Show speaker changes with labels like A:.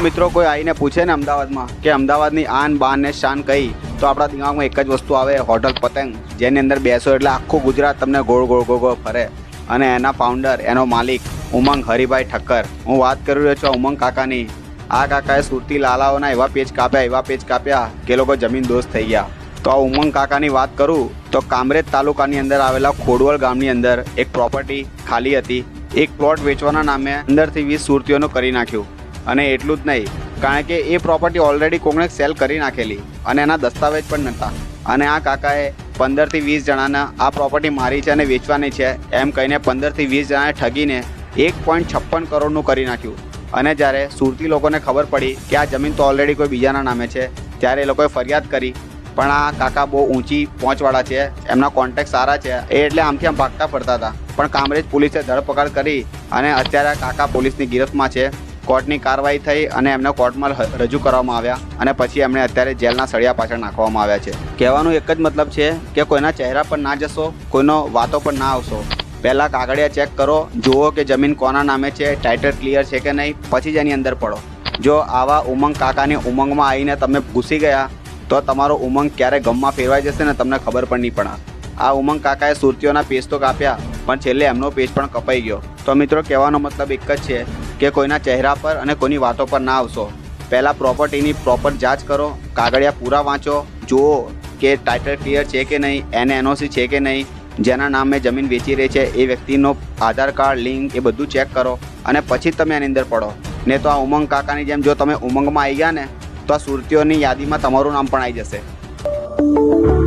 A: મિત્રો કોઈ આવીને પૂછે ને અમદાવાદમાં કે અમદાવાદની આન બાન ને શાન કઈ, તો આપણા દિમાગમાં એક જ વસ્તુ આવે, હોટલ પતંગ, જેની અંદર બેસો એટલે આખું ગુજરાત તમને ગોળ ગોળ ગોળ ગોળ ફરે. અને એના ફાઉન્ડર, એનો માલિક ઉમંગ હરિભાઈ ઠક્કર. હું વાત કરી રહ્યો છું ઉમંગ કાકાની. આ કાકાએ સુરતી લાલાઓના એવા પેજ કાપ્યા કે લોકો જમીન દોસ્ત થઈ ગયા. તો આ ઉમંગ કાકાની વાત કરું તો કામરેજ તાલુકાની અંદર આવેલા ખોડવલ ગામની અંદર એક પ્રોપર્ટી ખાલી હતી. એક પ્લોટ વેચવાના નામે 15 થી 20 સુરતીઓનું કરી નાખ્યું. અને એટલું જ નહીં, કારણ કે એ પ્રોપર્ટી ઓલરેડી કોઈને સેલ કરી નાખેલી અને એના દસ્તાવેજ પણ નહોતા. અને આ કાકાએ 15 થી 20 જણાને આ પ્રોપર્ટી મારી છે અને વેચવાની છે એમ કહીને 15 થી 20 જણાને ઠગીને 1.56 કરોડનું કરી નાખ્યું. અને જ્યારે સુરતી લોકોને ખબર પડી કે આ જમીન તો ઓલરેડી કોઈ બીજાના નામે છે, ત્યારે એ લોકોએ ફરિયાદ કરી. પણ આ કાકા બહુ ઊંચી પહોંચવાળા છે, એમના કોન્ટેક્ટ સારા છે, એ એટલે આમથી આમ ભાગતા ફરતા હતા. પણ કામરેજ પોલીસે ધરપકડ કરી અને અત્યારે આ કાકા પોલીસની ગિરફ્તમાં છે. કોર્ટની કાર્યવાહી થઈ અને એમને કોર્ટમાં રજૂ કરવામાં આવ્યા અને પછી એમને અત્યારે જેલના સળિયા પાછળ નાખવામાં આવ્યા છે. કહેવાનો એક જ મતલબ છે કે કોઈના ચહેરા પર ના જશો, કોઈનો વાતો પર ના આવશો. પહેલાં કાગળિયા ચેક કરો, જુઓ કે જમીન કોના નામે છે, ટાઇટલ ક્લિયર છે કે નહીં, પછી જ એની અંદર પડો. જો આવા ઉમંગ કાકાની ઉમંગમાં આવીને તમે ઘૂસી ગયા તો તમારો ઉમંગ ક્યારે ગમમાં ફેરવાઈ જશે ને તમને ખબર પણ નહીં પડે. આ ઉમંગ કાકાએ સુરતીઓના પેજ તો કાપ્યા, પણ છેલ્લે એમનો પેજ પણ કપાઈ ગયો. તો મિત્રો કહેવાનો મતલબ એક જ છે કે કોઈના ચહેરા પર અને કોઈની વાતો પર ના આવશો. પહેલાં પ્રોપર્ટીની પ્રોપર જાંચ કરો, કાગળિયા પૂરા વાંચો, જુઓ કે ટાઇટલ ક્લિયર છે કે નહીં, એનઓસી છે કે નહીં, જેના નામે જમીન વેચી રહી છે એ વ્યક્તિનો આધાર કાર્ડ, લિંક એ બધું ચેક કરો અને પછી જ તમે એની અંદર પડો. ને તો આ ઉમંગ કાકાની જેમ જો તમે ઉમંગમાં આવી ગયા ને તો આ સુરતીઓની યાદીમાં તમારું નામ પણ આવી જશે.